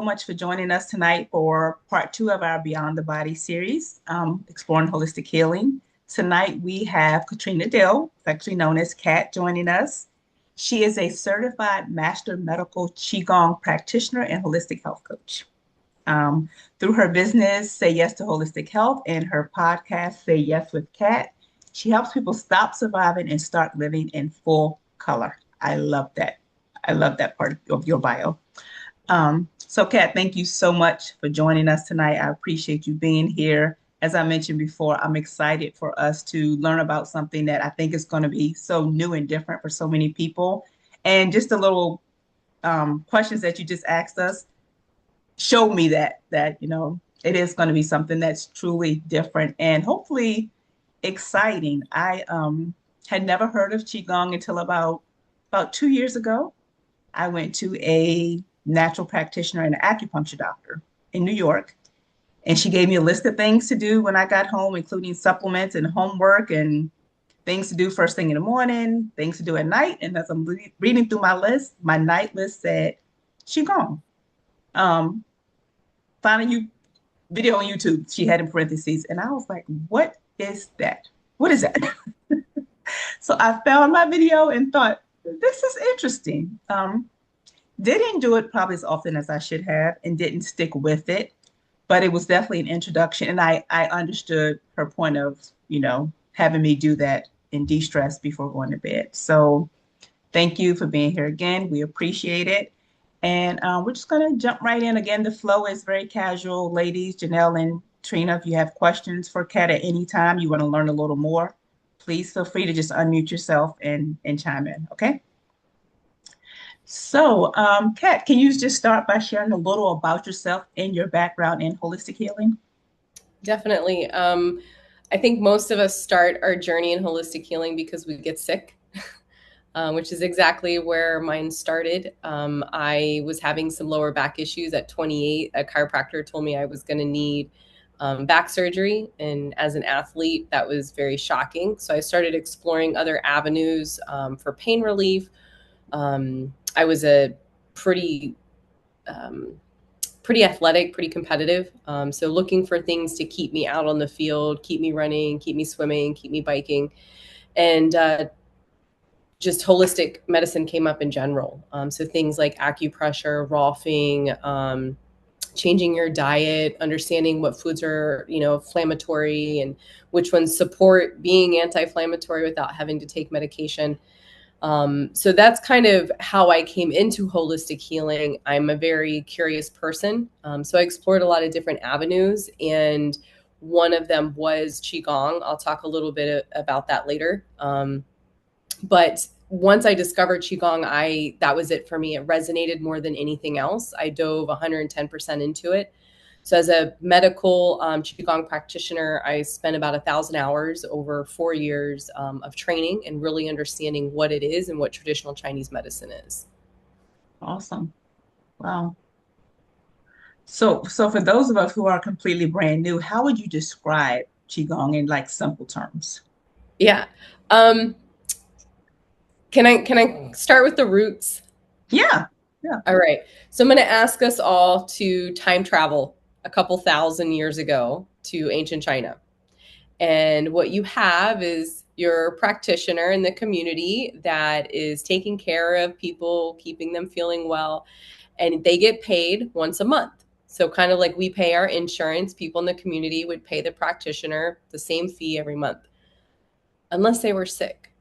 Much for joining us tonight for part two of our Beyond the Body series, exploring holistic healing. Tonight we have Katrina Dill, actually known as Kat, joining us. She is a certified Master Medical Qigong Practitioner and holistic health coach. Through her business, Say Yes to Holistic Health, and her podcast, Say Yes with Kat, she helps people stop surviving and start living in full color. I love that. I love that part of your bio. So Kat, thank you so much for joining us tonight. I appreciate you being here. As I mentioned before, I'm excited for us to learn about something that I think is going to be so new and different for so many people. And just a little questions that you just asked us showed me that it is going to be something that's truly different and hopefully exciting. I had never heard of Qigong until about 2 years ago. I went to a natural practitioner and an acupuncture doctor in New York. And she gave me a list of things to do when I got home, including supplements and homework and things to do first thing in the morning, things to do at night. And as I'm reading through my list, my night list said Qigong. Um, Find a video on YouTube she had in parentheses. And I was like, what is that? What is that? So I found my video and thought, this is interesting. Didn't do it probably as often as I should have and didn't stick with it, but it was definitely an introduction. And I understood her point of, having me do that and de-stress before going to bed. So thank you for being here again. We appreciate it. And we're just going to jump right in. Again, the flow is very casual. Ladies, Janelle and Trina, if you have questions for Kat at any time, you want to learn a little more, please feel free to just unmute yourself and chime in, okay? So, Kat, can you just start by sharing a little about yourself and your background in holistic healing? Definitely. I think most of us start our journey in holistic healing because we get sick, which is exactly where mine started. I was having some lower back issues at 28. A chiropractor told me I was going to need back surgery. And as an athlete, that was very shocking. So I started exploring other avenues for pain relief. I was a pretty athletic, pretty competitive. So looking for things to keep me out on the field, keep me running, keep me swimming, keep me biking. And just holistic medicine came up in general. So things like acupressure, rolfing, changing your diet, understanding what foods are, inflammatory and which ones support being anti-inflammatory without having to take medication. So that's kind of how I came into holistic healing. I'm a very curious person. So I explored a lot of different avenues, and one of them was Qigong. I'll talk a little bit about that later. But once I discovered Qigong, that was it for me. It resonated more than anything else. I dove 110% into it. So as a medical Qigong practitioner, I spent about 1,000 hours over 4 years of training and really understanding what it is and what traditional Chinese medicine is. Awesome. Wow. So for those of us who are completely brand new, how would you describe Qigong in like simple terms? Yeah. Can I start with the roots? Yeah. Yeah. All right. So I'm going to ask us all to time travel a couple thousand years ago to ancient China. And what you have is your practitioner in the community that is taking care of people, keeping them feeling well, and they get paid once a month. So kind of like we pay our insurance, people in the community would pay the practitioner the same fee every month, unless they were sick.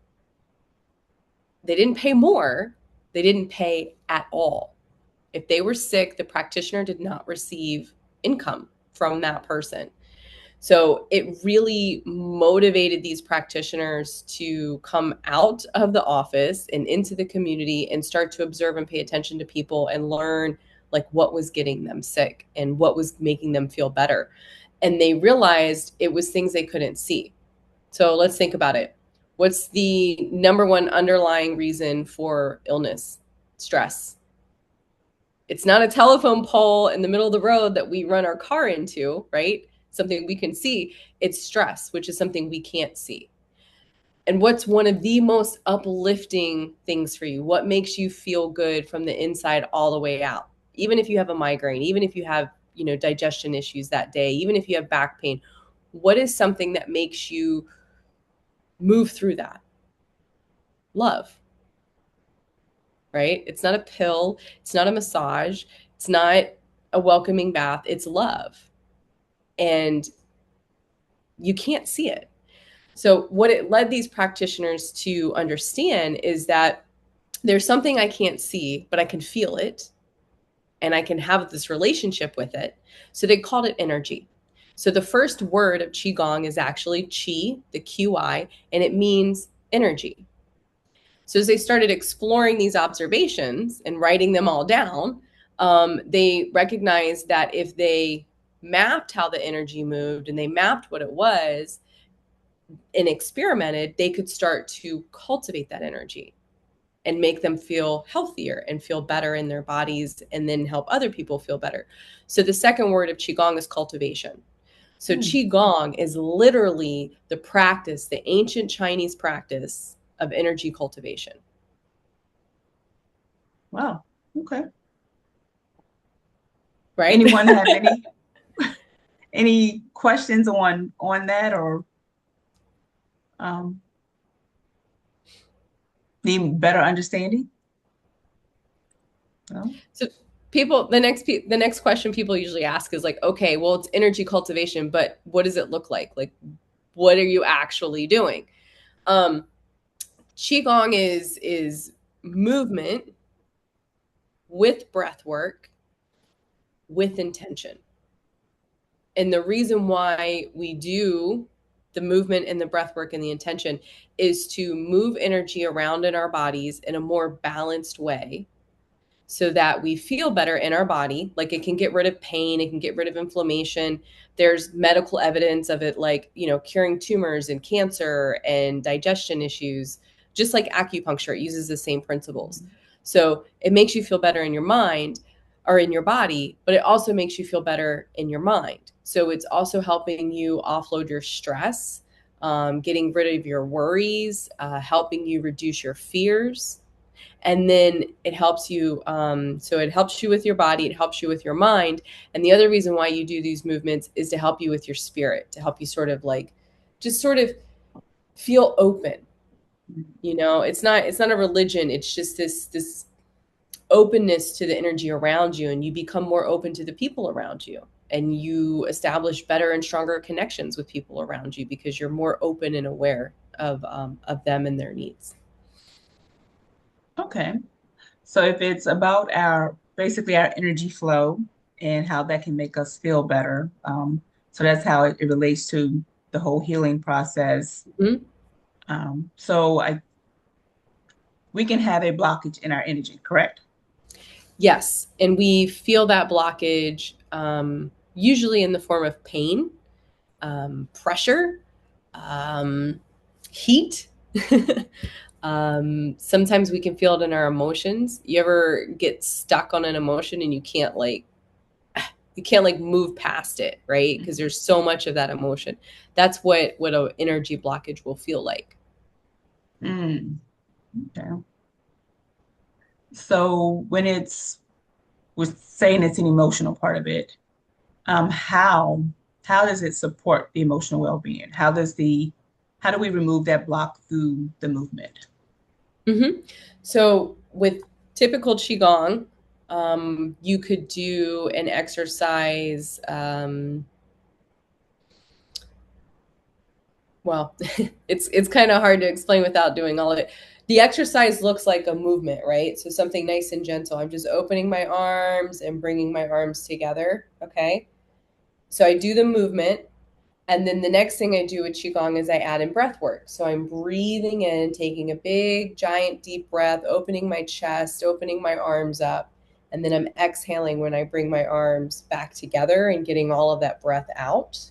They didn't pay more. They didn't pay at all. If they were sick, the practitioner did not receive income from that person. So it really motivated these practitioners to come out of the office and into the community and start to observe and pay attention to people and learn like what was getting them sick and what was making them feel better. And they realized it was things they couldn't see. So let's think about it. What's the number one underlying reason for illness? Stress. It's not a telephone pole in the middle of the road that we run our car into, right? Something we can see. It's stress, which is something we can't see. And what's one of the most uplifting things for you? What makes you feel good from the inside all the way out? even if you have a migraine, even if you have, digestion issues that day, even if you have back pain, what is something that makes you move through that? Love, right? It's not a pill. It's not a massage. It's not a welcoming bath. It's love. And you can't see it. So what it led these practitioners to understand is that there's something I can't see, but I can feel it and I can have this relationship with it. So they called it energy. So the first word of Qigong is actually Qi, the QI, and it means energy. So as they started exploring these observations and writing them all down, they recognized that if they mapped how the energy moved and they mapped what it was and experimented, they could start to cultivate that energy and make them feel healthier and feel better in their bodies and then help other people feel better. So the second word of Qigong is cultivation. So Qigong is literally the practice, the ancient Chinese practice of energy cultivation. Wow. Okay. Right? Anyone have any questions on that, or um, need better understanding? No? So the next question people usually ask is like, okay, well, it's energy cultivation, but what does it look like? Like, what are you actually doing? Um, Qigong is movement with breath work with intention. And the reason why we do the movement and the breath work and the intention is to move energy around in our bodies in a more balanced way so that we feel better in our body. Like, it can get rid of pain, it can get rid of inflammation. There's medical evidence of it, like, curing tumors and cancer and digestion issues, just like acupuncture. It uses the same principles. So it makes you feel better in your mind or in your body, but it also makes you feel better in your mind. So it's also helping you offload your stress, getting rid of your worries, helping you reduce your fears. And then it helps you, so it helps you with your body, it helps you with your mind. And the other reason why you do these movements is to help you with your spirit, to help you sort of like just sort of feel open. It's not a religion. It's just this openness to the energy around you, and you become more open to the people around you, and you establish better and stronger connections with people around you because you're more open and aware of them and their needs. Okay. So if it's about basically our energy flow and how that can make us feel better, so that's how it relates to the whole healing process. Mm-hmm. So we can have a blockage in our energy, correct? Yes, and we feel that blockage usually in the form of pain, pressure, heat. Sometimes we can feel it in our emotions. You ever get stuck on an emotion and you can't move past it, right? Because there's so much of that emotion. That's what an energy blockage will feel like. Mm, okay. So when we're saying it's an emotional part of it, um, how how does it support the emotional well-being? How do we remove that block through the movement? Mm-hmm. So with typical qigong, you could do an exercise. Well, it's kind of hard to explain without doing all of it. The exercise looks like a movement, right? So something nice and gentle. I'm just opening my arms and bringing my arms together. Okay. So I do the movement. And then the next thing I do with Qigong is I add in breath work. So I'm breathing in, taking a big, giant, deep breath, opening my chest, opening my arms up. And then I'm exhaling when I bring my arms back together and getting all of that breath out.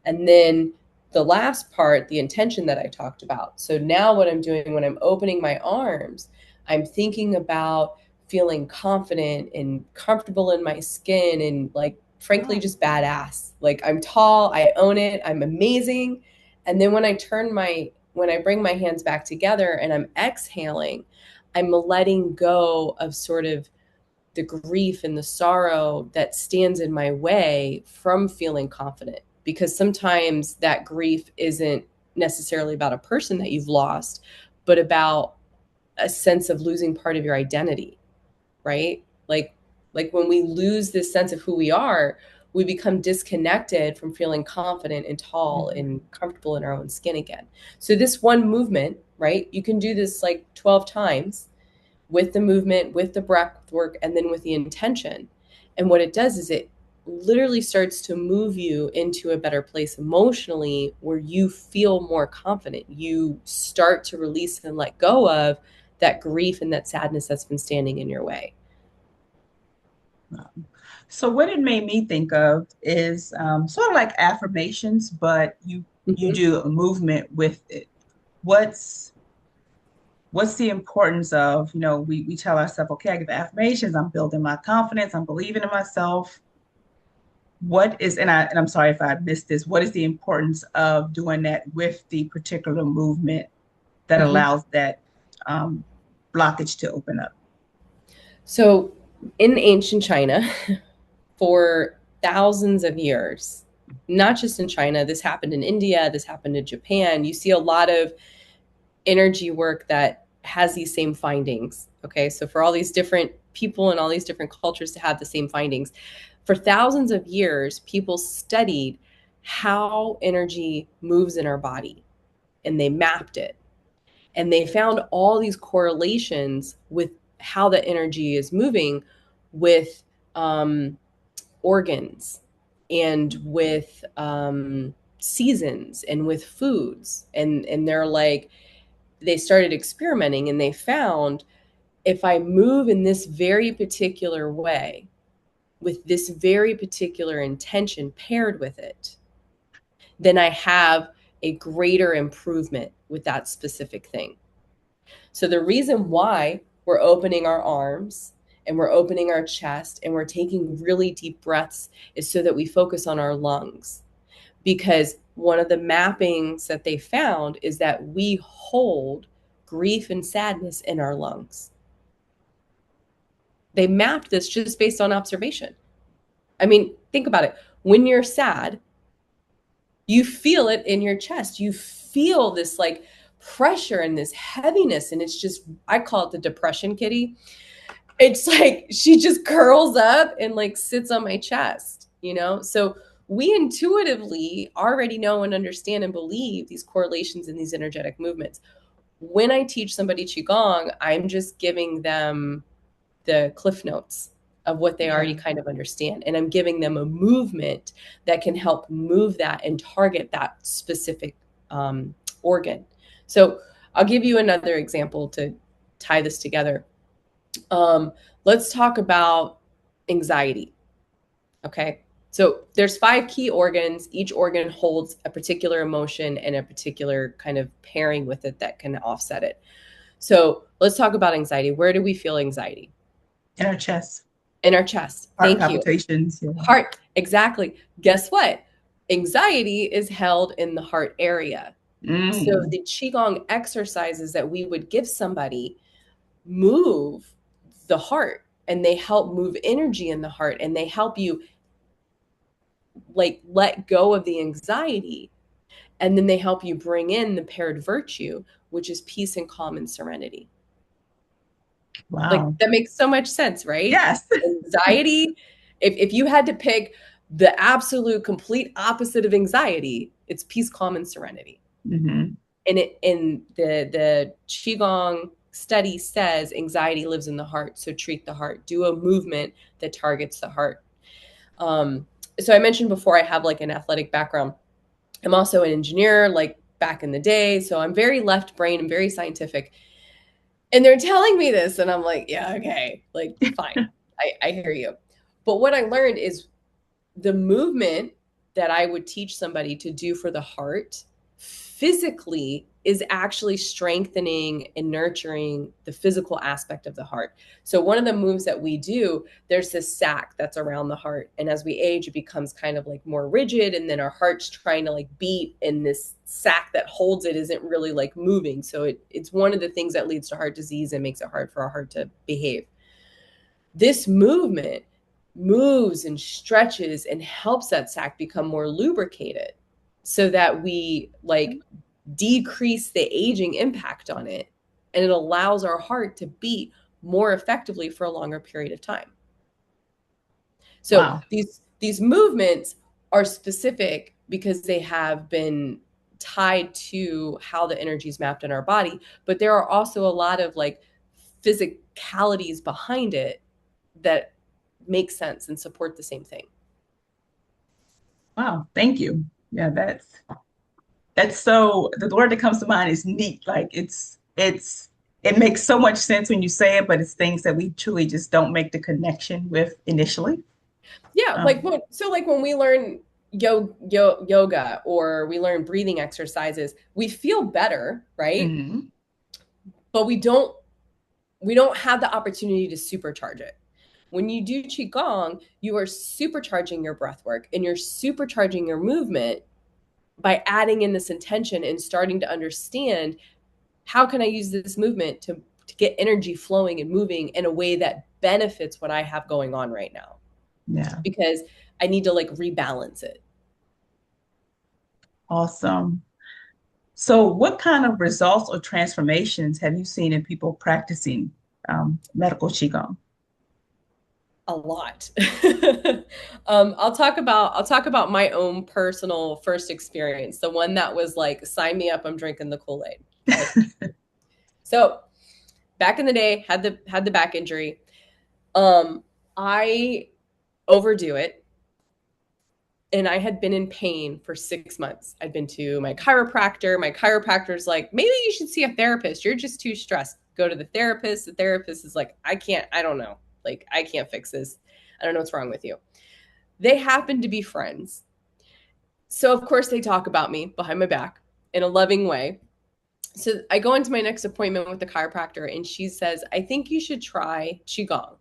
And then the last part, the intention that I talked about. So now what I'm doing when I'm opening my arms, I'm thinking about feeling confident and comfortable in my skin and, like, frankly, just badass. Like, I'm tall, I own it, I'm amazing. And then when I bring my hands back together and I'm exhaling, I'm letting go of sort of the grief and the sorrow that stands in my way from feeling confident. Because sometimes that grief isn't necessarily about a person that you've lost, but about a sense of losing part of your identity, right? Like when we lose this sense of who we are, we become disconnected from feeling confident and tall Mhm. and comfortable in our own skin again. So this one movement, right? You can do this like 12 times with the movement, with the breath work, and then with the intention. And what it does is it literally starts to move you into a better place emotionally where you feel more confident. You start to release and let go of that grief and that sadness that's been standing in your way. So what it made me think of is sort of like affirmations, but you Mm-hmm. do a movement with it. What's what's the importance of, we tell ourselves, okay, I get the affirmations, I'm building my confidence, I'm believing in myself. What is, and I'm sorry if I missed this, what is the importance of doing that with the particular movement that Mm-hmm. allows that um, blockage to open up? So in ancient China, for thousands of years, not just in China, this happened in India, this happened in Japan. You see a lot of energy work that has these same findings. Okay, so for all these different people and all these different cultures to have the same findings, for thousands of years, people studied how energy moves in our body and they mapped it. And they found all these correlations with how the energy is moving with um, organs and with seasons and with foods. And they're like, they started experimenting and they found if I move in this very particular way with this very particular intention paired with it, then I have a greater improvement with that specific thing. So the reason why we're opening our arms and we're opening our chest and we're taking really deep breaths is so that we focus on our lungs. Because one of the mappings that they found is that we hold grief and sadness in our lungs. They mapped this just based on observation. I mean, think about it. When you're sad, you feel it in your chest. You feel this like pressure and this heaviness. And it's just, I call it the depression kitty. It's like she just curls up and like sits on my chest, you know? So we intuitively already know and understand and believe these correlations in these energetic movements. When I teach somebody Qigong, I'm just giving them the cliff notes of what they Yeah. already kind of understand. And I'm giving them a movement that can help move that and target that specific organ. So I'll give you another example to tie this together. Um, let's talk about anxiety. Okay. So there's 5 key organs. Each organ holds a particular emotion and a particular kind of pairing with it that can offset it. So let's talk about anxiety. Where do we feel anxiety? In our chest, In our chest. heart Thank you. palpitations. Yeah. Heart. Exactly. Guess what? Anxiety is held in the heart area. So Mm. the Qigong exercises that we would give somebody move the heart and they help move energy in the heart and they help you like let go of the anxiety and then they help you bring in the paired virtue, which is peace and calm and serenity. Like Wow. that makes so much sense, right? Yes. Anxiety, if you had to pick the absolute complete opposite of anxiety, it's peace, calm, and serenity. Hmm. And it in the Qigong study says anxiety lives in the heart. So treat the heart. Do a movement that targets the heart. Um, so I mentioned before I have like an athletic background. I'm also an engineer, like back in the day. So I'm very left brain and very scientific. And they're telling me this, and I'm like, yeah, okay, like fine. I hear you. But what I learned is the movement that I would teach somebody to do for the heart physically is actually strengthening and nurturing the physical aspect of the heart. So one of the moves that we do, there's this sac that's around the heart. And as we age, it becomes kind of like more rigid. And then our heart's trying to like beat, and this sac that holds it isn't really like moving. So it's one of the things that leads to heart disease and makes it hard for our heart to behave. This movement moves and stretches and helps that sac become more lubricated so that we like decrease the aging impact on it, and it allows our heart to beat more effectively for a longer period of time. So Wow. these movements are specific because they have been tied to how the energy is mapped in our body, but there are also a lot of like physicalities behind it that make sense and support the same thing. Wow. Thank you. Yeah, that's so the word that comes to mind is neat. Like it makes so much sense when you say it, but it's things that we truly just don't make the connection with initially. Yeah, like Um, when we learn yoga or we learn breathing exercises, we feel better, right? mhm. But we don't have the opportunity to supercharge it. When you do qigong, you are supercharging your breath work and you're supercharging your movement by adding in this intention and starting to understand, how can I use this movement to get energy flowing and moving in a way that benefits what I have going on right now, Yeah. because I need to like rebalance it. Awesome. So, what kind of results or transformations have you seen in people practicing medical qigong? A lot. I'll talk about my own personal first experience, the one that was like, sign me up, I'm drinking the Kool-Aid. Okay. So back in the day, had the back injury. I overdo it, and I had been in pain for 6 months. I'd been to my chiropractor. My chiropractor's like, maybe you should see a therapist. You're just too stressed. Go to the therapist. The therapist is like, I don't know. Like, I can't fix this. I don't know what's wrong with you. They happen to be friends. So, of course, they talk about me behind my back in a loving way. So, I go into my next appointment with the chiropractor, and she says, I think you should try Qigong.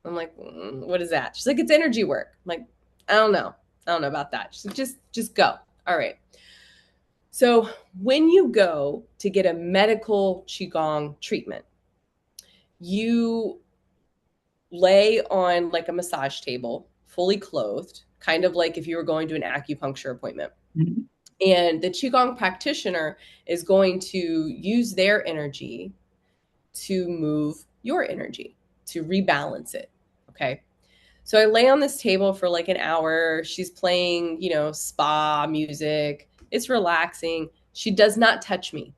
I'm like, what is that? She's like, it's energy work. I'm like, I don't know. I don't know about that. She's like, just go. All right. So, when you go to get a medical Qigong treatment, you lay on like a massage table, fully clothed, kind of like if you were going to an acupuncture appointment. Mhm. And the Qigong practitioner is going to use their energy to move your energy, to rebalance it. Okay. So I lay on this table for like an hour. She's playing, spa music. It's relaxing. She does not touch me.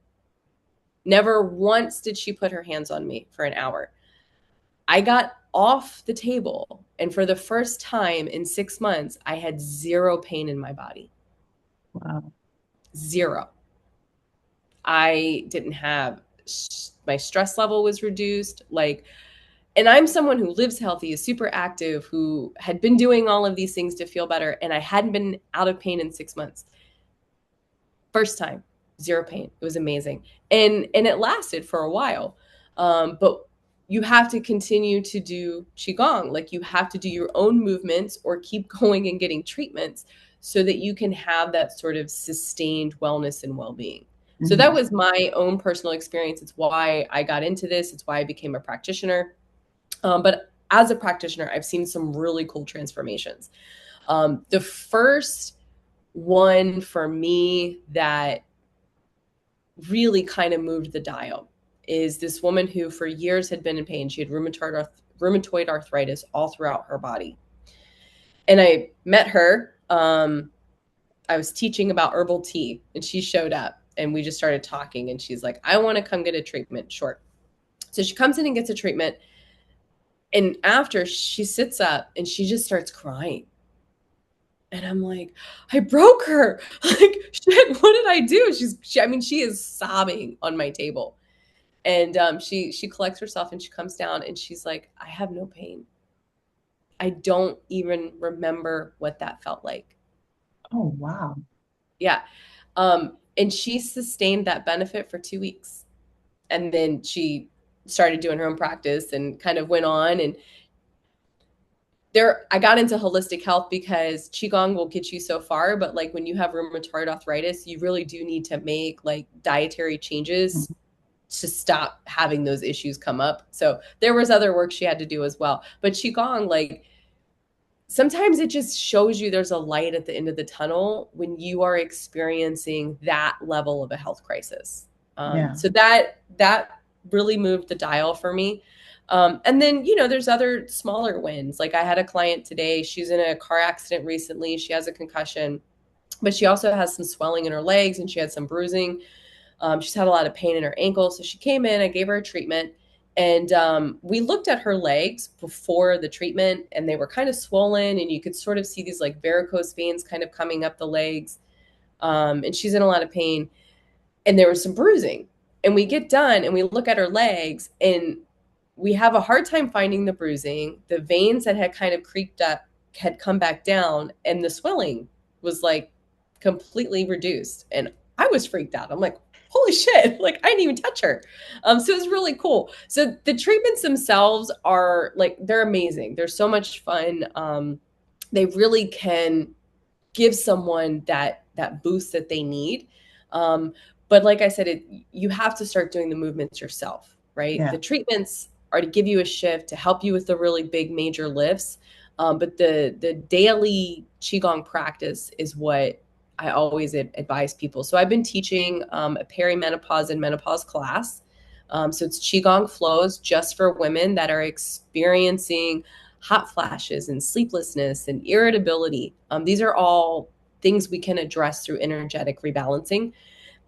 Never once did she put her hands on me for an hour. I got off the table, and for the first time in 6 months, I had zero pain in my body. Wow. Zero. I didn't have, my stress level was reduced. Like, and I'm someone who lives healthy, is super active, who had been doing all of these things to feel better, and I hadn't been out of pain in 6 months. First time, zero pain. It was amazing, and it lasted for a while. But you have to continue to do qigong. Like, you have to do your own movements or keep going and getting treatments so that you can have that sort of sustained wellness and well-being. So that Mhm. was my own personal experience. It's why I got into this. It's why I became a practitioner. But as a practitioner, I've seen some really cool transformations. The first one for me that really kind of moved the dial is this woman who for years had been in pain. She had rheumatoid arthritis all throughout her body. And I met her. I was teaching about herbal tea, and she showed up, and we just started talking, and she's like, I want to come get a treatment. Sure. So she comes in and gets a treatment. And after, she sits up and she just starts crying. And I'm like, I broke her. Like, shit, what did I do? She is sobbing on my table. And she collects herself and she comes down and she's like, I have no pain. I don't even remember what that felt like. Oh, wow. Yeah. And she sustained that benefit for 2 weeks. And then she started doing her own practice and kind of went on. And I got into holistic health because qigong will get you so far, but like when you have rheumatoid arthritis, you really do need to make like dietary changes to stop having those issues come up. So there was other work she had to do as well. But Qigong, like, sometimes it just shows you there's a light at the end of the tunnel when you are experiencing that level of a health crisis. Yeah. So that really moved the dial for me. And then, there's other smaller wins. Like, I had a client today, she's in a car accident recently. She has a concussion, but she also has some swelling in her legs and she had some bruising. She's had a lot of pain in her ankle. So she came in, I gave her a treatment, and we looked at her legs before the treatment, and they were kind of swollen, and you could sort of see these like varicose veins kind of coming up the legs. And she's in a lot of pain, and there was some bruising. And we get done and we look at her legs, and we have a hard time finding the bruising. The veins that had kind of creeped up had come back down, and the swelling was like completely reduced. And I was freaked out. I'm like, holy shit, like I didn't even touch her. So it's really cool. So the treatments themselves are like, they're amazing. They're so much fun. They really can give someone that boost that they need. But like I said, you have to start doing the movements yourself, right? Yeah. The treatments are to give you a shift, to help you with the really big major lifts. But the daily Qigong practice is what I always advise people. So I've been teaching a perimenopause and menopause class. So it's Qigong flows just for women that are experiencing hot flashes and sleeplessness and irritability. These are all things we can address through energetic rebalancing.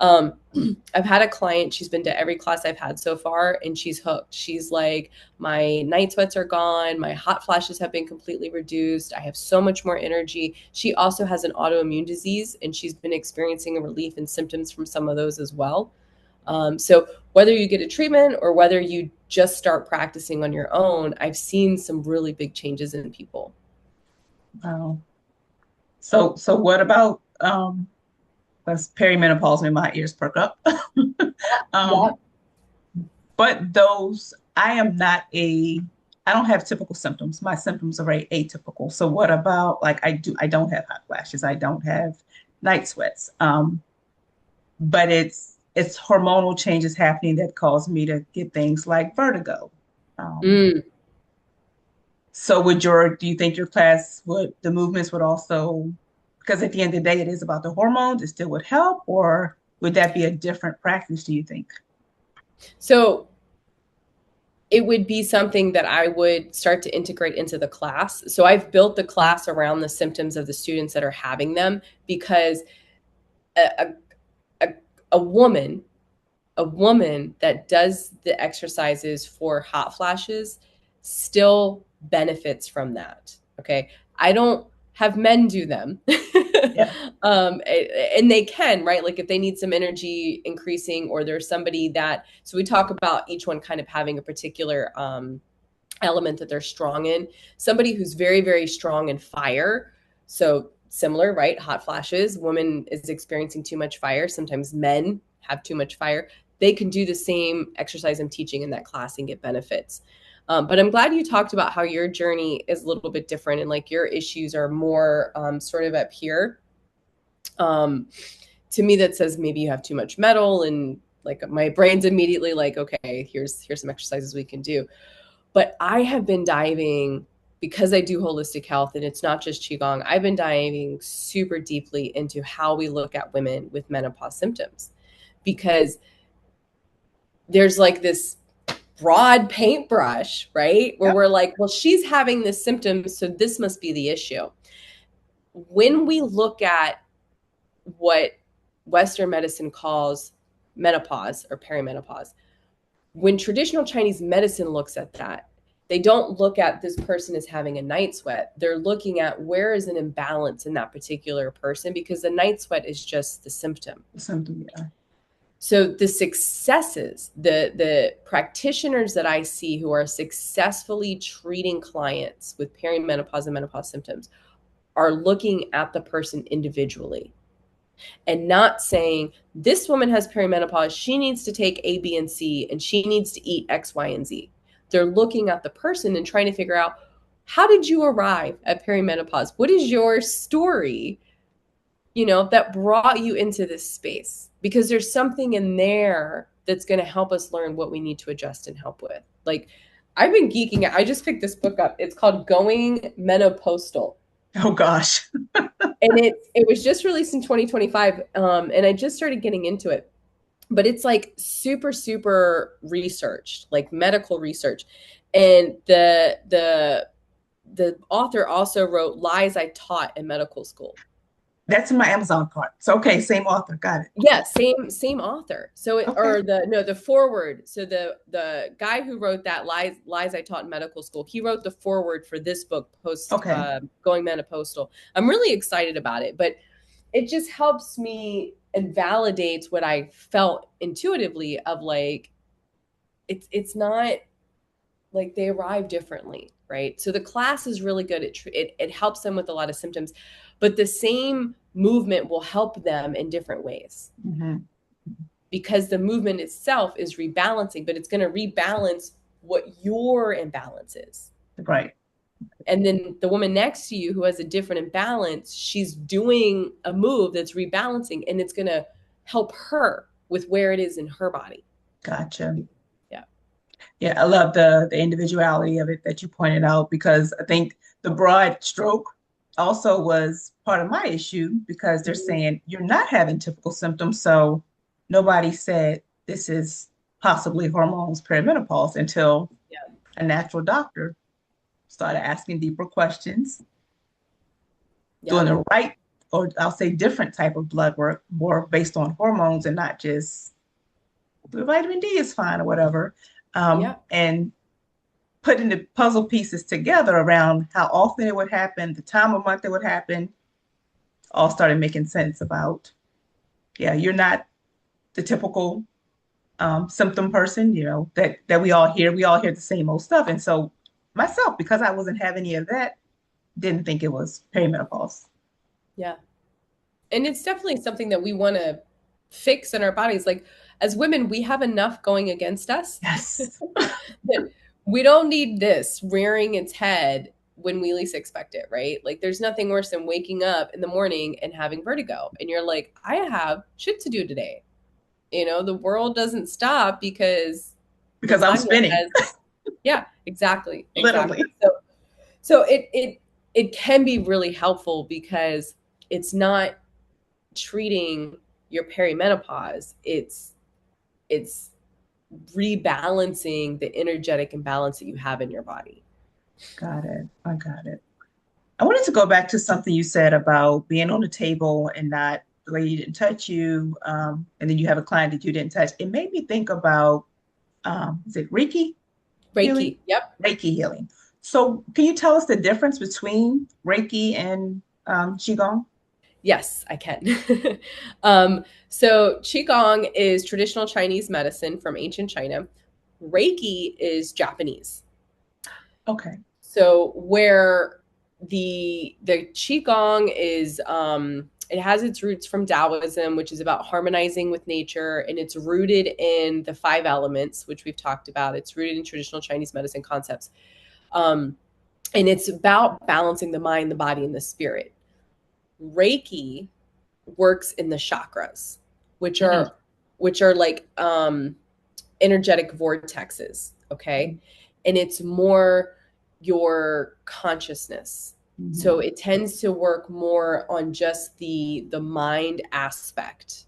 I've had a client, she's been to every class I've had so far, and she's hooked. She's like, my night sweats are gone. My hot flashes have been completely reduced. I have so much more energy. She also has an autoimmune disease, and she's been experiencing a relief in symptoms from some of those as well. So whether you get a treatment or whether you just start practicing on your own, I've seen some really big changes in people. Wow. So what about that's perimenopause when my ears perk up. Yeah. um, but those I don't have typical symptoms. My symptoms are very atypical. So what about like I don't have hot flashes. I don't have night sweats. But it's hormonal changes happening that cause me to get things like vertigo. Um, Mm. so do you think your class would the movements would also, because at the end of the day it is about the hormones, it still would help, or would that be a different practice, do you think? So it would be something that I would start to integrate into the class. So I've built the class around the symptoms of the students that are having them, because a, a, a woman, a woman that does the exercises for hot flashes still benefits from that. Okay. I don't have men do them. Yeah. And they can, right? Like if they need some energy increasing, or there's somebody that, so we talk about each one kind of having a particular element that they're strong in. Somebody who's very, very strong in fire. So similar, right? Hot flashes, woman is experiencing too much fire. Sometimes men have too much fire. They can do the same exercise I'm teaching in that class and get benefits. But I'm glad you talked about how your journey is a little bit different, and like your issues are more sort of up here. To me, that says maybe you have too much metal, and like my brain's immediately like, okay, here's some exercises we can do. But I have been diving, because I do holistic health and it's not just Qigong, I've been diving super deeply into how we look at women with menopause symptoms, because there's like this broad paintbrush, right? Where Yep. we're like, well, she's having this symptom, so this must be the issue. When we look at what Western medicine calls menopause or perimenopause, when traditional Chinese medicine looks at that, they don't look at this person as having a night sweat. They're looking at where is an imbalance in that particular person, because the night sweat is just the symptom. Something, yeah. So the successes, the practitioners that I see who are successfully treating clients with perimenopause and menopause symptoms are looking at the person individually and not saying, this woman has perimenopause, she needs to take A, B, and C, and she needs to eat X, Y, and Z. They're looking at the person and trying to figure out, how did you arrive at perimenopause? What is your story, that brought you into this space? Because there's something in there that's going to help us learn what we need to adjust and help with. Like, I've been geeking out. I just picked this book up. It's called Going Menopausal. Oh gosh. And it was just released in 2025. And I just started getting into it. But it's like super, super researched, like medical research. And the author also wrote Lies I Taught in Medical School. That's in my Amazon cart. So okay, same author. Got it. Yeah, same author. So Okay. the foreword. So the guy who wrote that Lies I Taught in Medical School, he wrote the foreword for this book, post Okay. Going Menopausal. I'm really excited about it, but it just helps me and validates what I felt intuitively of like it's not like they arrive differently, right? So the class is really good. It helps them with a lot of symptoms, but the same movement will help them in different ways Mm-hmm. because the movement itself is rebalancing, but it's going to rebalance what your imbalance is. Right. And then the woman next to you who has a different imbalance, she's doing a move that's rebalancing, and it's going to help her with where it is in her body. Gotcha. Yeah. Yeah, I love the individuality of it that you pointed out because I think the broad stroke also was part of my issue because they're saying you're not having typical symptoms. So nobody said this is possibly hormones perimenopause until Yeah. a natural doctor started asking deeper questions, doing Yeah. the right, or I'll say different type of blood work, more based on hormones and not just the vitamin D is fine or whatever. Yeah. And putting the puzzle pieces together around how often it would happen, the time of month it would happen, all started making sense about, yeah, you're not the typical symptom person, you know, that we all hear. We all hear the same old stuff. And so myself, because I wasn't having any of that, didn't think it was perimenopause. Yeah. And it's definitely something that we want to fix in our bodies. Like, as women, we have enough going against us Yes. that we don't need this rearing its head when we least expect it, right? Like, there's nothing worse than waking up in the morning and having vertigo. And you're like, I have shit to do today. You know, the world doesn't stop because Because I'm Latanya spinning, has, yeah, exactly, exactly. literally. So it can be really helpful because it's not treating your perimenopause. It's rebalancing the energetic imbalance that you have in your body. Got it. I got it. I wanted to go back to something you said about being on the table and not the lady didn't touch you, and then you have a client that you didn't touch. It made me think about, is it Reiki healing? Reiki. Yep. Reiki healing. So, can you tell us the difference between Reiki and Qigong? Yes, I can. So Qigong is traditional Chinese medicine from ancient China. Reiki is Japanese. Okay. So where the Qigong is it has its roots from Taoism, which is about harmonizing with nature, and it's rooted in the five elements, which we've talked about. It's rooted in traditional Chinese medicine concepts. Um, and it's about balancing the mind, the body, and the spirit. Reiki works in the chakras, which Mhm. are like energetic vortexes, okay? And it's more your consciousness. So Mhm. it tends to work more on just the mind aspect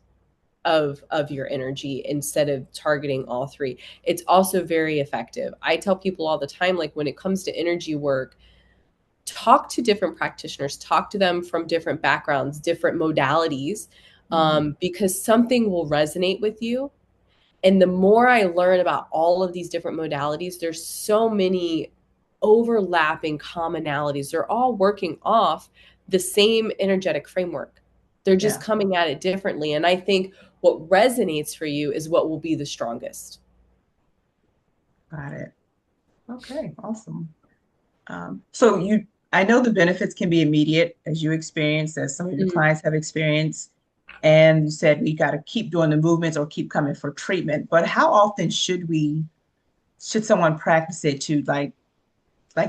of your energy instead of targeting all three. It's also very effective. I tell people all the time, like, when it comes to energy work, talk to different practitioners, talk to them from different backgrounds, different modalities, Mhm. because something will resonate with you. And the more I learn about all of these different modalities, there's so many overlapping commonalities. They're all working off the same energetic framework. They're just Yeah, coming at it differently. And I think what resonates for you is what will be the strongest. got it. Okay, awesome. So I know the benefits can be immediate, as you experienced, as some of your Mm. clients have experienced, and you said we got to keep doing the movements or keep coming for treatment. But how often should someone practice it to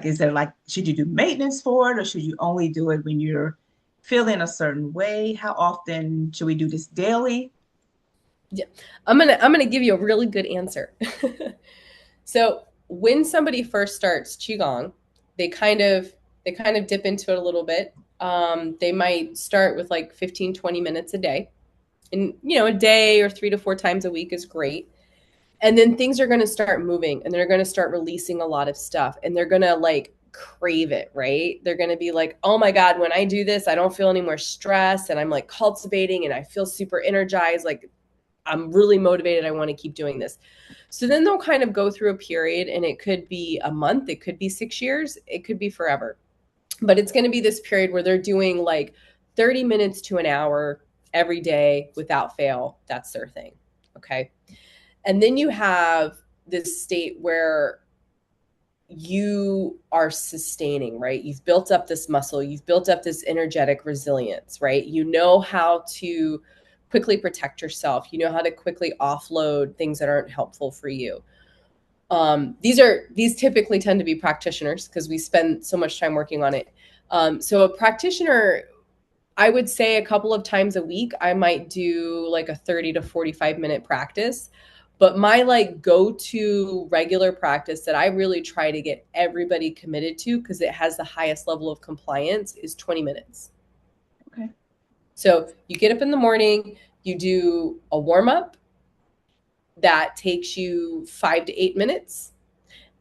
is there like, should you do maintenance for it, or should you only do it when you're feeling a certain way? How often should we do this daily? Yeah. I'm gonna give you a really good answer. So when somebody first starts qigong, they kind of they kind of dip into it a little bit. They might start with like 15, 20 minutes a day. And a day or 3 to 4 times a week is great. And then things are going to start moving and they're going to start releasing a lot of stuff and they're going to like crave it, right? They're going to be like, oh my God, when I do this, I don't feel any more stress and I'm like cultivating and I feel super energized. Like I'm really motivated. I want to keep doing this. So then they'll kind of go through a period and it could be a month, it could be 6 years, it could be forever. But it's going to be this period where they're doing like 30 minutes to an hour every day without fail. That's their thing. Okay. And then you have this state where you are sustaining, right? You've built up this muscle, you've built up this energetic resilience, right? You know how to quickly protect yourself, you know how to quickly offload things that aren't helpful for you. These typically tend to be practitioners because we spend so much time working on it. So a practitioner, I would say a couple of times a week, I might do like a 30 to 45-minute practice. But my like go-to regular practice that I really try to get everybody committed to because it has the highest level of compliance is 20 minutes. Okay. So you get up in the morning, you do a warm-up that takes you 5 to 8 minutes,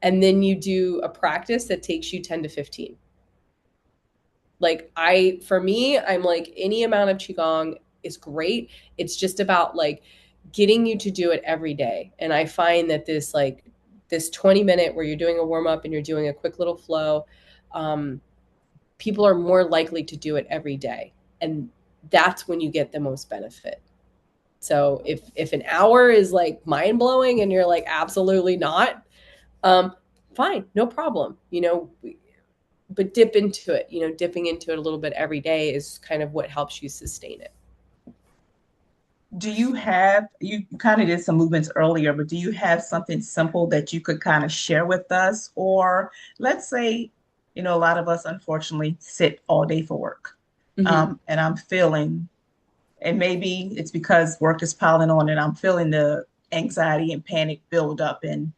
and then you do a practice that takes you 10 to 15. Like for me, I'm like any amount of qigong is great. It's just about like getting you to do it every day. And I find that this 20-minute where you're doing a warm up and you're doing a quick little flow, people are more likely to do it every day. And that's when you get the most benefit. So if an hour is like mind blowing and you're like absolutely not, fine, no problem. But dip into it. Dipping into it a little bit every day is kind of what helps you sustain it. Do you kind of did some movements earlier, but do you have something simple that you could kind of share with us? Or let's say, a lot of us unfortunately sit all day for work. Mm-hmm. And I'm feeling, and maybe it's because work is piling on and I'm feeling the anxiety and panic build up and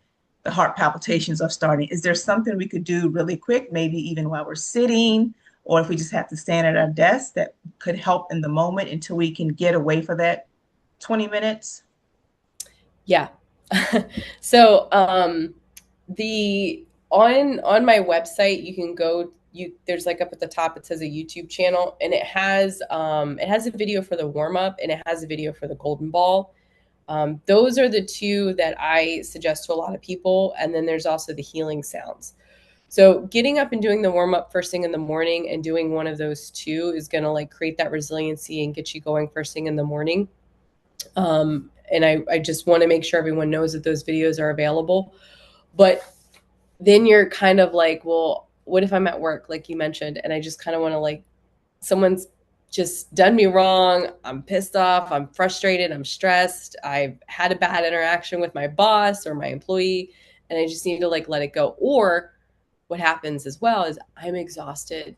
the heart palpitations are starting. Is there something we could do really quick, maybe even while we're sitting, or if we just have to stand at our desk that could help in the moment until we can get away for that 20 minutes? Yeah. So the on my website you can go there's like up at the top it says a YouTube channel and it has a video for the warm up and it has a video for the golden ball. Those are the two that I suggest to a lot of people. And then there's also the healing sounds. So getting up and doing the warm up first thing in the morning and doing one of those two is going to like create that resiliency and get you going first thing in the morning. And I just want to make sure everyone knows that those videos are available. But then you're kind of like, well, what if I'm at work, like you mentioned, and I just kind of want to like, someone's just done me wrong. I'm pissed off. I'm frustrated. I'm stressed. I've had a bad interaction with my boss or my employee, and I just need to like let it go. Or what happens as well is I'm exhausted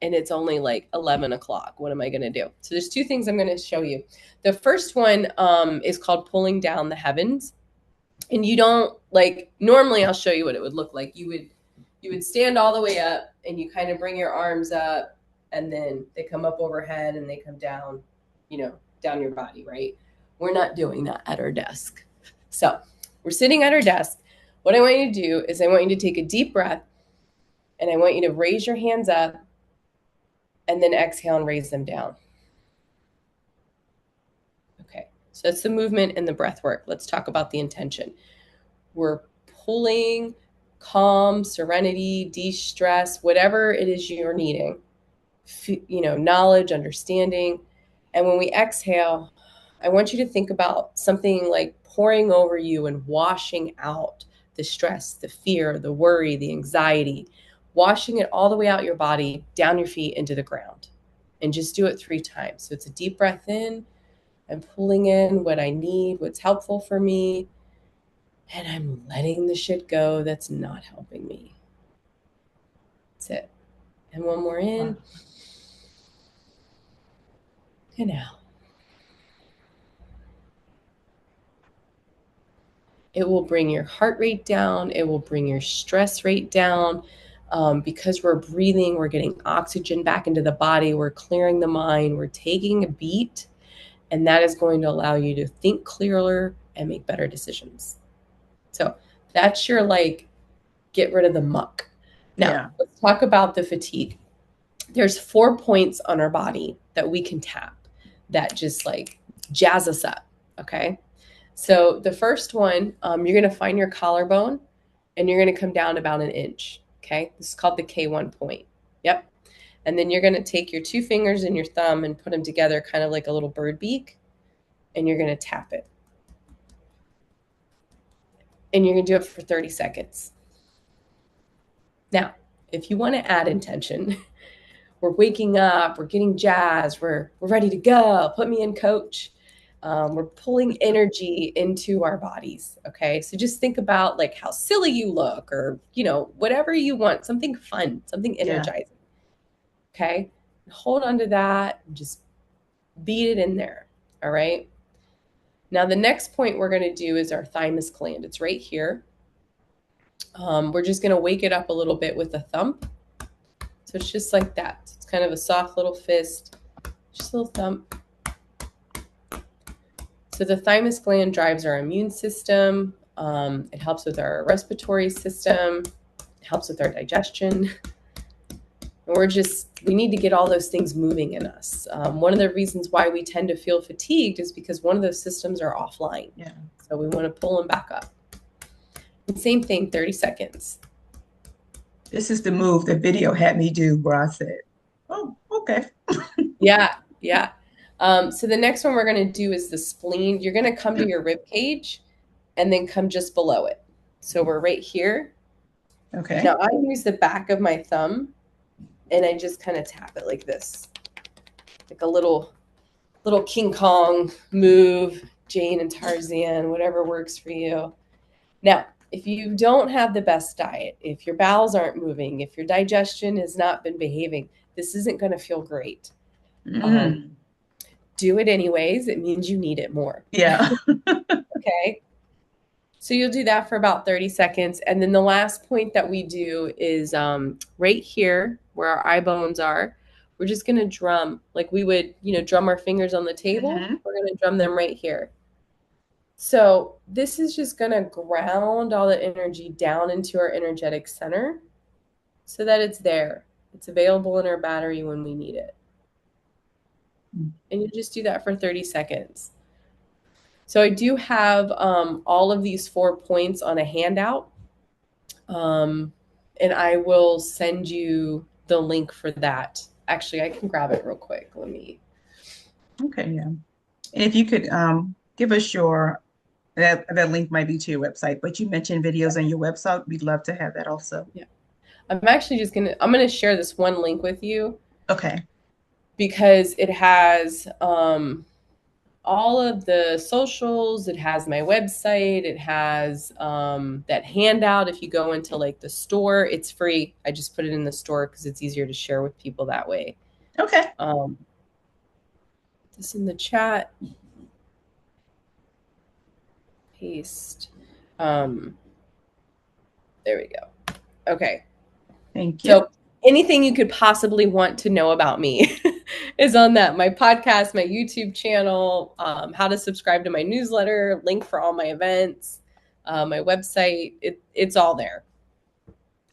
and it's only like 11 o'clock. What am I going to do? So there's two things I'm going to show you. The first one is called pulling down the heavens. And you don't like, normally I'll show you what it would look like. You would stand all the way up and you kind of bring your arms up and then they come up overhead and they come down, down your body, right? We're not doing that at our desk. So we're sitting at our desk. What I want you to do is I want you to take a deep breath and I want you to raise your hands up and then exhale and raise them down. Okay, so that's the movement and the breath work. Let's talk about the intention. We're pulling calm, serenity, de-stress, whatever it is you're needing, knowledge, understanding. And when we exhale, I want you to think about something like pouring over you and washing out the stress, the fear, the worry, the anxiety, washing it all the way out your body, down your feet, into the ground. And just do it 3 times. So it's a deep breath in. I'm pulling in what I need, what's helpful for me. And I'm letting the shit go that's not helping me. That's it. And one more in. And out. It will bring your heart rate down. It will bring your stress rate down. Because we're breathing, we're getting oxygen back into the body, we're clearing the mind, we're taking a beat, and that is going to allow you to think clearer and make better decisions. So that's your like, get rid of the muck. Now, Yeah. let's talk about the fatigue. There's 4 points on our body that we can tap that just like jazz us up. Okay. So the first one, you're going to find your collarbone and you're going to come down about an inch. Okay. This is called the K1 point. Yep. And then you're going to take your 2 fingers and your thumb and put them together, kind of like a little bird beak, and you're going to tap it. And you're going to do it for 30 seconds. Now, if you want to add intention, we're waking up, we're getting jazzed, we're ready to go. Put me in, coach. We're pulling energy into our bodies. Okay. So just think about like how silly you look, or, whatever you want, something fun, something Yeah. energizing. Okay. Hold on to that and just beat it in there. All right. Now, the next point we're going to do is our thymus gland. It's right here. We're just going to wake it up a little bit with a thump. So it's just like that. It's kind of a soft little fist, just a little thump. So the thymus gland drives our immune system. It helps with our respiratory system. It helps with our digestion. And we need to get all those things moving in us. One of the reasons why we tend to feel fatigued is because one of those systems are offline. Yeah. So we want to pull them back up. And same thing, 30 seconds. This is the move the video had me do where I said, oh, okay. Yeah, yeah. So the next one we're going to do is the spleen. You're going to come to your rib cage and then come just below it. So we're right here. Okay. Now I use the back of my thumb and I just kind of tap it like this, like a little King Kong move, Jane and Tarzan, whatever works for you. Now, if you don't have the best diet, if your bowels aren't moving, if your digestion has not been behaving, this isn't going to feel great. Do it anyways. It means you need it more. Yeah. Okay. So you'll do that for about 30 seconds. And then the last point that we do is right here where our eye bones are. We're just going to drum like we would, drum our fingers on the table. We're going to drum them right here. So this is just going to ground all the energy down into our energetic center so that it's there. It's available in our battery when we need it. And you just do that for 30 seconds. So I do have all of these 4 points on a handout. And I will send you the link for that. Actually, I can grab it real quick. Let me. Okay, yeah. And if you could give us that link might be to your website, but you mentioned videos on your website. We'd love to have that also. Yeah. I'm actually I'm going to share this one link with you. Okay. Because it has all of the socials. It has my website. It has that handout. If you go into like the store, it's free. I just put it in the store because it's easier to share with people that way. Okay. This in the chat. Paste. There we go. Okay. Thank you. So anything you could possibly want to know about me is on that. My podcast, my YouTube channel, how to subscribe to my newsletter, link for all my events, my website. It's all there.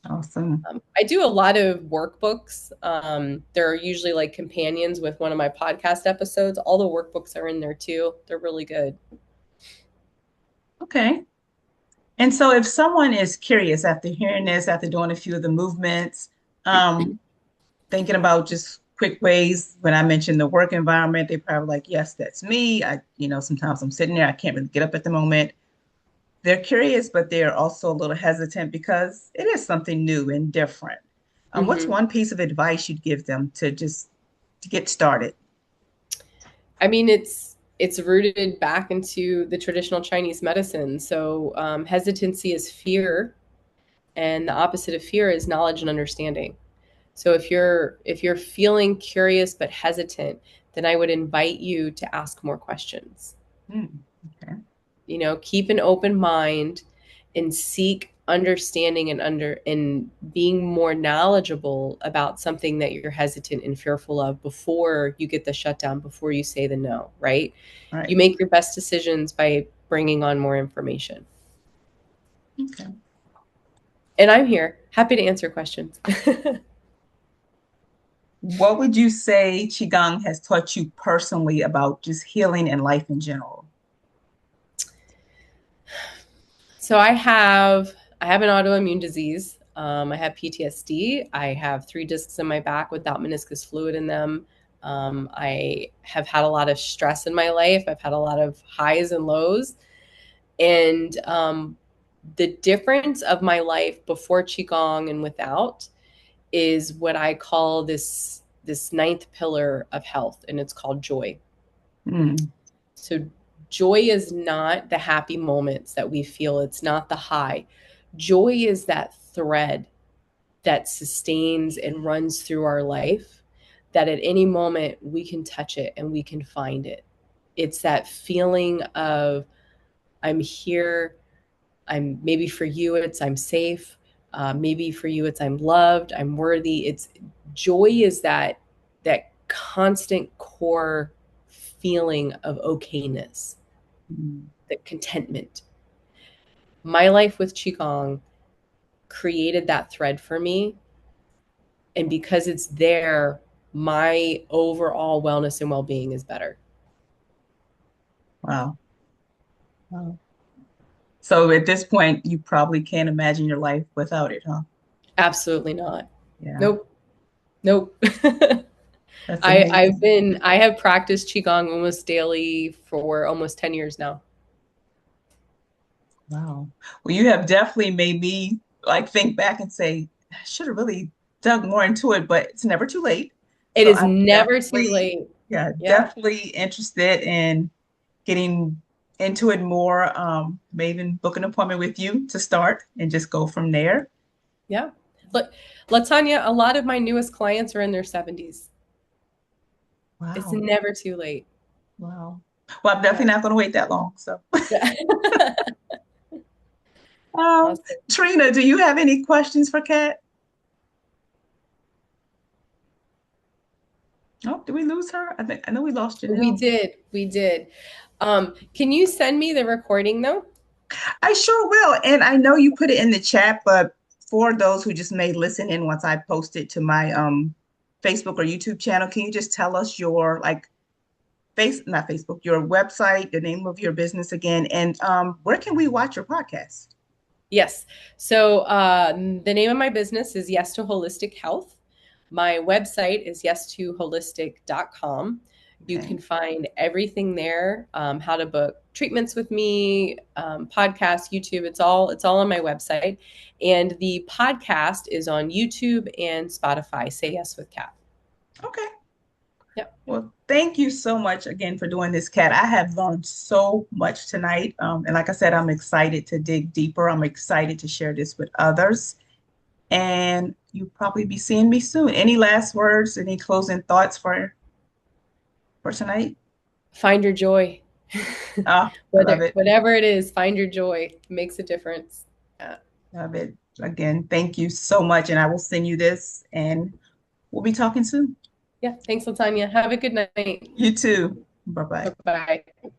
Awesome. I do a lot of workbooks. They're usually like companions with one of my podcast episodes. All the workbooks are in there too. They're really good. Okay. And so if someone is curious after hearing this, after doing a few of the movements, thinking about just quick ways, when I mentioned the work environment, they probably like, yes, that's me. Sometimes I'm sitting there, I can't really get up at the moment. They're curious, but they're also a little hesitant because it is something new and different. What's one piece of advice you'd give them to get started? I mean, it's rooted back into the traditional Chinese medicine. So hesitancy is fear, and the opposite of fear is knowledge and understanding. So if you're feeling curious but hesitant, then I would invite you to ask more questions. Okay. Keep an open mind and seek understanding and being more knowledgeable about something that you're hesitant and fearful of before you get the shutdown, before you say the no, right? You Right. make your best decisions by bringing on more information. Okay. And I'm here, happy to answer questions. What would you say Qigong has taught you personally about just healing and life in general? So I have an autoimmune disease. I have PTSD. I have 3 discs in my back without meniscus fluid in them. I have had a lot of stress in my life. I've had a lot of highs and lows. And the difference of my life before Qigong and without is what I call this ninth pillar of health, and it's called joy. Mm, So joy is not the happy moments that we feel. It's not the high. Joy is that thread that sustains and runs through our life, that at any moment we can touch it and we can find it. It's that feeling of I'm here. I'm maybe for you, it's I'm safe. Maybe for you, it's I'm loved. I'm worthy. It's joy is that constant core feeling of okayness, mm. the contentment. My life with Qigong created that thread for me. And because it's there, my overall wellness and well being is better. Wow. Wow. So at this point, you probably can't imagine your life without it, huh? Absolutely not. Yeah, Nope. Nope. that's amazing. I have practiced Qigong almost daily for almost 10 years now. Wow. Well, you have definitely made me like think back and say, I should have really dug more into it, but it's never too late. It So is I'm never too definitely, late. yeah, Yeah. definitely interested in getting into it more. May even book an appointment with you to start and just go from there. Yeah. Look, Latanya, a lot of my newest clients are in their 70s. It's Wow. never too late. Wow. Well, I'm Yeah. definitely not going to wait that long. So, Awesome. Trina, do you have any questions for Kat? Oh, did we lose her? I know we lost We Janelle. did. We did. Can you send me the recording though? I sure will. And I know you put it in the chat, but for those who just may listen in once I post it to my Facebook or YouTube channel, can you just tell us your like not Facebook, your website, the name of your business again, and where can we watch your podcast? Yes. So the name of my business is Yes to Holistic Health. My website is yes2holistic.com. You Okay. can find everything there, how to book treatments with me, podcast, YouTube. It's all on my website. And the podcast is on YouTube and Spotify. Say Yes with Kat. Okay. Yep. Well, thank you so much again for doing this, Kat. I have learned so much tonight. And like I said, I'm excited to dig deeper. I'm excited to share this with others. And you'll probably be seeing me soon. Any last words, any closing thoughts for tonight? Find your joy. Oh, I love Whether it. whatever it is, find your joy. It makes a difference. Yeah. Love it. Again, thank you so much. And I will send you this and we'll be talking soon. Yeah. Thanks, Latanya. Have a good night. You too. Bye bye. Bye bye.